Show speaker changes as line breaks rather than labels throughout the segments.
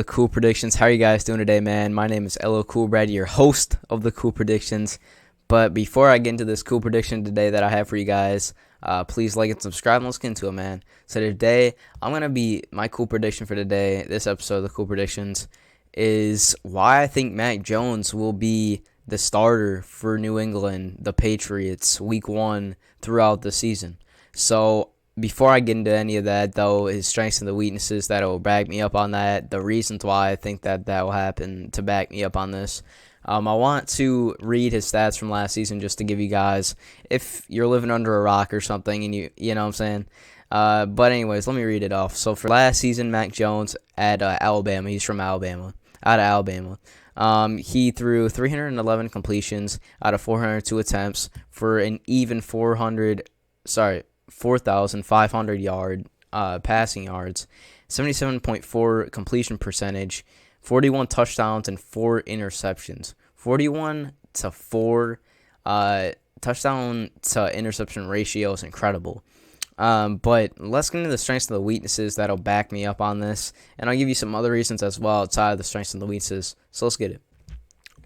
the Cool Predictions. How are you guys doing today, man? My name is LLCOOLBRAD, your host of the Cool Predictions. But before I get into this cool prediction today that I have for you guys, please like and subscribe and let's get into it, man. So today, my cool prediction for today, this episode of the Cool Predictions, is why I think Mac Jones will be the starter for New England, the Patriots, week 1 throughout the season. So before I get into any of that, though, his strengths and the weaknesses that will back me up on that, the reasons why I think that will happen to back me up on this, I want to read his stats from last season just to give you guys, if you're living under a rock or something, and you know what I'm saying. But anyways, let me read it off. So for last season, Mac Jones at Alabama, he's from Alabama, out of Alabama. He threw 311 completions out of 402 attempts for an even 4,500 passing yards, 77.4 completion percentage, 41 touchdowns and 4 interceptions. 41 to 4 touchdown to interception ratio is incredible. But let's get into the strengths and the weaknesses that'll back me up on this, and I'll give you some other reasons as well outside of the strengths and the weaknesses. So let's get it.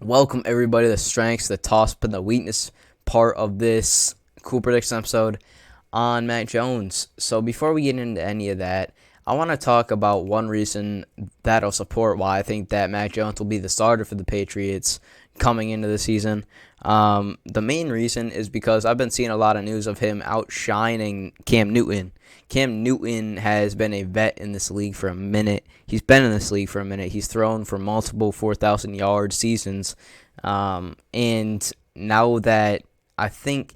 Welcome everybody to the strengths, the toss-up, and the weakness part of this Cool Prediction episode on Mac Jones. So before we get into any of that, I want to talk about one reason that'll support why I think that Mac Jones will be the starter for the Patriots coming into the season. The main reason is because I've been seeing a lot of news of him outshining Cam Newton. Cam Newton has been a vet in this league for a minute. He's been in this league for a minute. He's thrown for multiple 4,000-yard seasons. And now that I think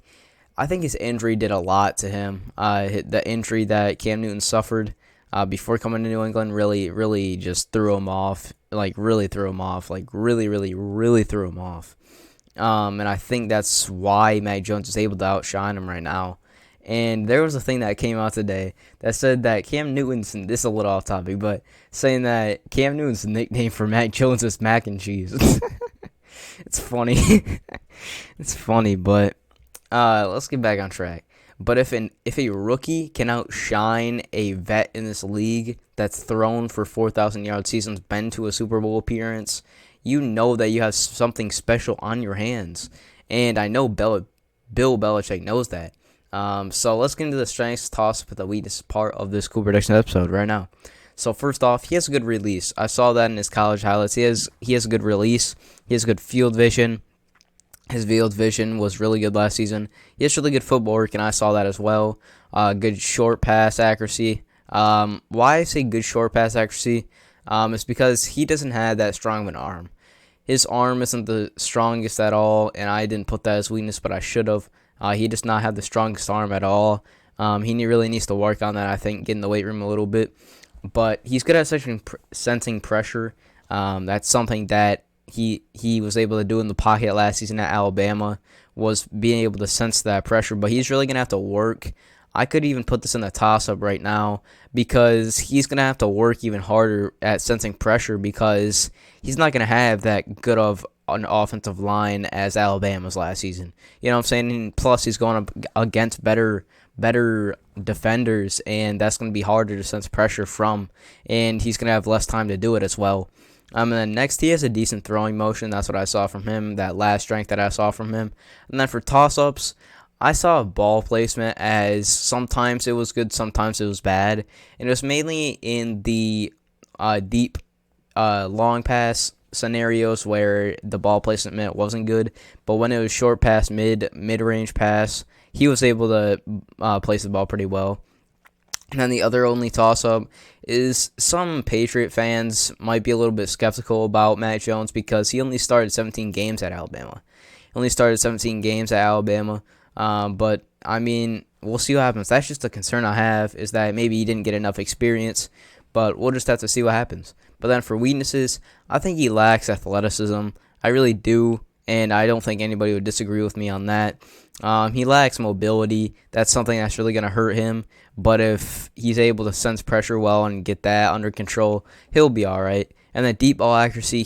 his injury did a lot to him. The injury that Cam Newton suffered before coming to New England really just threw him off. Really threw him off. Really threw him off. And I think that's why Mac Jones is able to outshine him right now. And there was a thing that came out today that said that Cam Newton's, and this is a little off topic, but saying that Cam Newton's nickname for Mac Jones is mac and cheese. It's funny. It's funny, but let's get back on track. But if a rookie can outshine a vet in this league that's thrown for 4,000-yard seasons, been to a Super Bowl appearance, you know that you have something special on your hands. And I know Bill Belichick knows that. So let's get into the strengths, toss-up, the weakness part of this Cool Prediction episode right now. So first off, he has a good release. I saw that in his college highlights. He has a good release. He has good field vision. His field vision was really good last season. He has really good footwork, and I saw that as well. Good short pass accuracy. Why I say good short pass accuracy is because he doesn't have that strong of an arm. His arm isn't the strongest at all, and I didn't put that as weakness, but I should have. He does not have the strongest arm at all. He really needs to work on that, I think, get in the weight room a little bit. But he's good at sensing pressure. That's something that he was able to do in the pocket last season at Alabama, was being able to sense that pressure. But he's really going to have to work. I could even put this in a toss-up right now because he's going to have to work even harder at sensing pressure because he's not going to have that good of an offensive line as Alabama's last season. You know what I'm saying? And plus, he's going up against better defenders, and that's going to be harder to sense pressure from, and he's going to have less time to do it as well. And then next, he has a decent throwing motion. That's what I saw from him, that last strength that I saw from him. And then for toss-ups, I saw ball placement as sometimes it was good, sometimes it was bad. And it was mainly in the deep long pass scenarios where the ball placement wasn't good. But when it was short pass, mid-range pass, he was able to place the ball pretty well. And then the other only toss-up is some Patriot fans might be a little bit skeptical about Mac Jones because he only started 17 games at Alabama. But, I mean, we'll see what happens. That's just a concern I have, is that maybe he didn't get enough experience. But we'll just have to see what happens. But then for weaknesses, I think he lacks athleticism. I really do. And I don't think anybody would disagree with me on that. He lacks mobility. That's something that's really going to hurt him. But if he's able to sense pressure well and get that under control, he'll be all right. And the deep ball accuracy,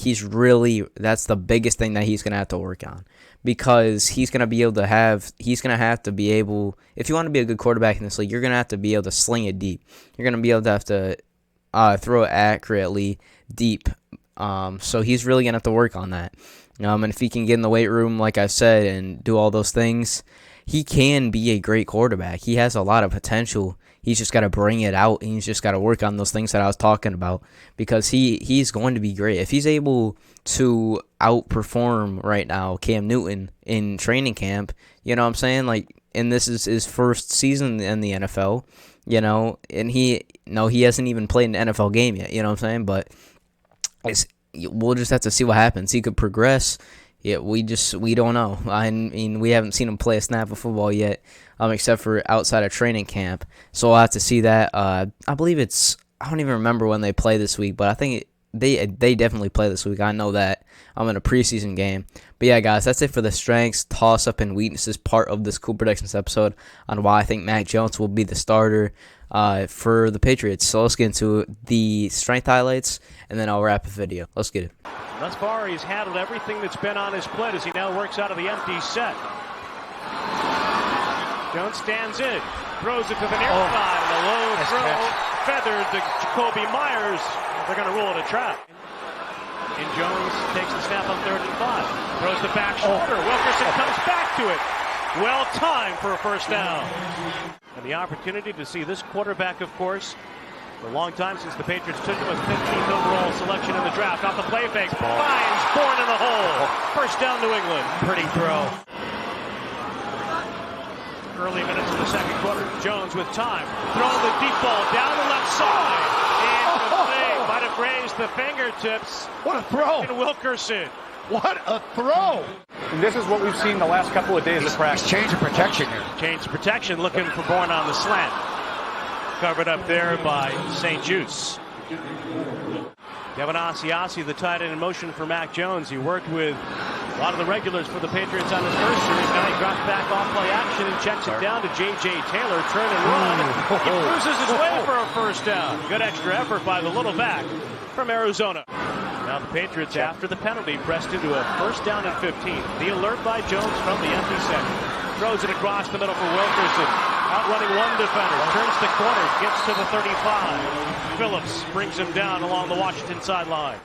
that's the biggest thing that he's going to have to work on. Because he's going to have to be able, if you want to be a good quarterback in this league, you're going to have to be able to sling it deep. You're going to be able to have to throw it accurately deep. So he's really gonna have to work on that. And if he can get in the weight room, like I said, and do all those things, he can be a great quarterback. He has a lot of potential. He's just got to bring it out, and he's just got to work on those things that I was talking about, because he's going to be great. If he's able to outperform right now Cam Newton in training camp, you know what I'm saying? Like, and this is his first season in the NFL, you know, and he hasn't even played an NFL game yet, you know what I'm saying? But we'll just have to see what happens. He could progress. Yeah, we don't know. I mean, we haven't seen him play a snap of football yet, except for outside of training camp. So we'll have to see that. I believe I don't even remember when they play this week, but I think they definitely play this week. I know that. I'm in a preseason game. But yeah, guys, that's it for the strengths, toss-up, and weaknesses part of this Cool Predictions episode on why I think Mac Jones will be the starter for the Patriots. So let's get into the strength highlights, and then I'll wrap the video. Let's get it.
Thus far, he's handled everything that's been on his plate as he now works out of the empty set. Jones stands in, throws it to the near side, and a low throw feathered to Jacoby Myers. They're going to rule it a trap. And Jones takes the snap on 3rd and 5. Throws the back shoulder. Wilkerson comes back to it. Well timed for a first down. And the opportunity to see this quarterback, of course, for a long time since the Patriots took him as 15th overall selection in the draft. Off the play fake. Finds Bourne in the hole. First down, New England. Pretty throw. Early minutes of the second quarter. Jones with time. Throwing the deep ball down the left side. And might have raised the fingertips.
What a throw.
And Wilkerson.
What a throw.
And this is what we've seen the last couple of days of practice.
He's changing protection here.
Change protection, looking for Bourne on the slant. Covered up there by St. Juice. Devin Asiasi, the tight end in motion for Mac Jones. He worked with a lot of the regulars for the Patriots on his first series. Now he drops back off play action and checks it down to J.J. Taylor. Turn and run. He cruises his way for a first down. Good extra effort by the little back from Arizona. Now the Patriots, after the penalty, pressed into a first down and 15. The alert by Jones from the empty set. Throws it across the middle for Wilkerson. Outrunning one defender. Turns the corner. Gets to the 35. Phillips brings him down along the Washington sideline.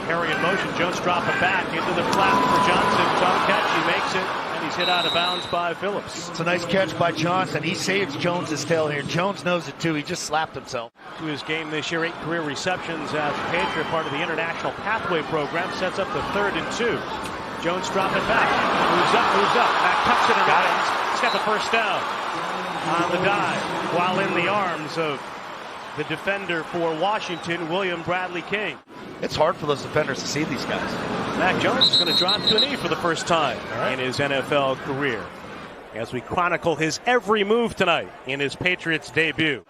Harry in motion. Jones dropping back into the flat for Johnson. Tough catch. He makes it. And he's hit out of bounds by Phillips.
It's a nice catch by Johnson. He saves Jones' tail here. Jones knows it too. He just slapped himself.
To his game this year, 8 career receptions as a Patriot, part of the International Pathway Program. Sets up the 3rd and 2. Jones dropping back. Moves up. Back tucks it and runs. He's got the first down on the dive while in the arms of the defender for Washington, William Bradley King.
It's hard for those defenders to see these guys. Mac
Jones is going to drop to a knee for the first time in his NFL career as we chronicle his every move tonight in his Patriots debut.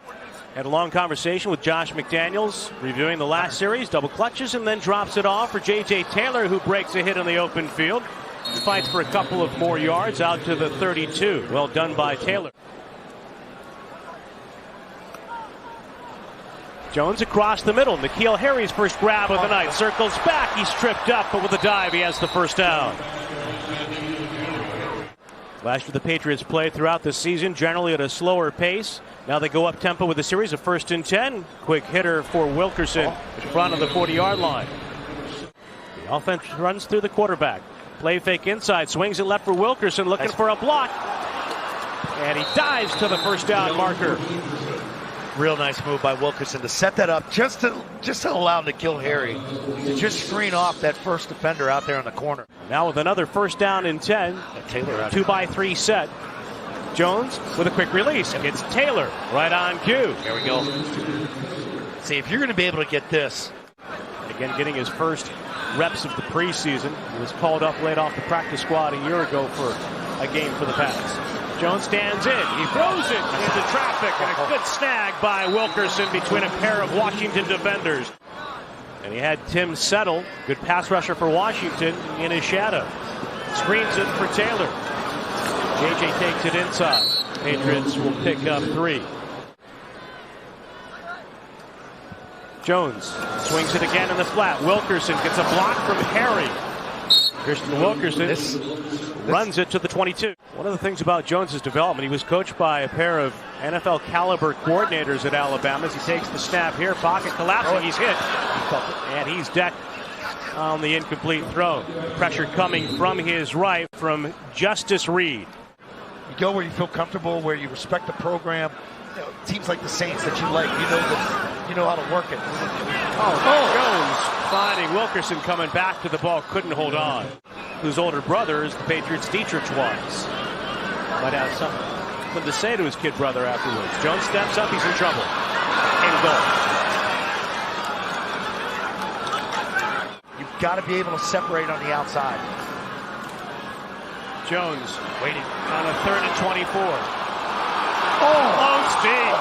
Had a long conversation with Josh McDaniels, reviewing the last series, double clutches, and then drops it off for J.J. Taylor, who breaks a hit in the open field. Fights for a couple of more yards out to the 32. Well done by Taylor. Jones across the middle. N'Keal Harry's first grab of the night. Circles back. He's tripped up, but with a dive, he has the first down. Last year, the Patriots played throughout the season, generally at a slower pace. Now they go up tempo with a series of 1st and 10. Quick hitter for Wilkerson in front of the 40-yard line. The offense runs through the quarterback. Play fake inside. Swings it left for Wilkerson, looking for a block. And he dives to the first down marker.
Real nice move by Wilkerson to set that up just to allow N'Keal Harry to just screen off that first defender out there in the corner.
Now with another first down and 10.
Taylor
2-by-3 set. Jones with a quick release. It's Taylor right on cue.
There we go. See, if you're going to be able to get this.
Again, getting his first reps of the preseason. He was called up late off the practice squad a year ago for a game for the Pats. Jones stands in. He throws it into traffic, and a good snag by Wilkerson between a pair of Washington defenders. And he had Tim Settle, good pass rusher for Washington, in his shadow. Screens it for Taylor. J.J. takes it inside. Patriots will pick up 3. Jones swings it again in the flat. Wilkerson gets a block from Harry. Christian Wilkerson runs it to the 22. One of the things about Jones's development, he was coached by a pair of NFL caliber coordinators at Alabama. As he takes the snap here, pocket collapsing, he's hit, and he's decked on the incomplete throw. Pressure coming from his right from Justice Reed.
You go where you feel comfortable, where you respect the program. You know, teams like the Saints that you like, you know how to work it.
Jones finding Wilkerson coming back to the ball, couldn't hold on. Whose older brother is the Patriots' Dietrich was. Might have something to say to his kid brother afterwards. Jones steps up, he's in trouble. And goal.
You've got to be able to separate on the outside.
Jones
Waiting
on a 3rd and 24. Low speed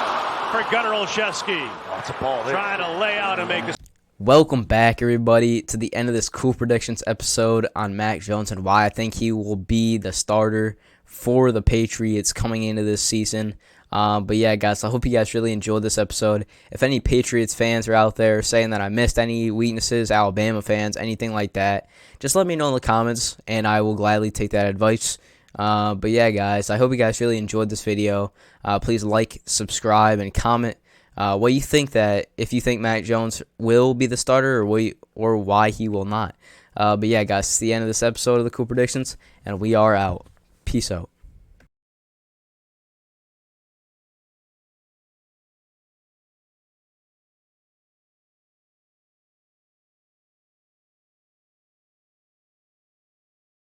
for Gunnar Olszewski.
That's a ball there.
Trying to lay out and make a...
Welcome back, everybody, to the end of this Cool Predictions episode on Mac Jones and why I think he will be the starter for the Patriots coming into this season. But yeah, guys, I hope you guys really enjoyed this episode. If any Patriots fans are out there saying that I missed any weaknesses, Alabama fans, anything like that, just let me know in the comments, and I will gladly take that advice. But yeah, guys, I hope you guys really enjoyed this video. Please like, subscribe, and comment what you think, that if you think Mac Jones will be the starter or why he will not. But yeah, guys, it's the end of this episode of the Cool Predictions, and we are out. Peace out.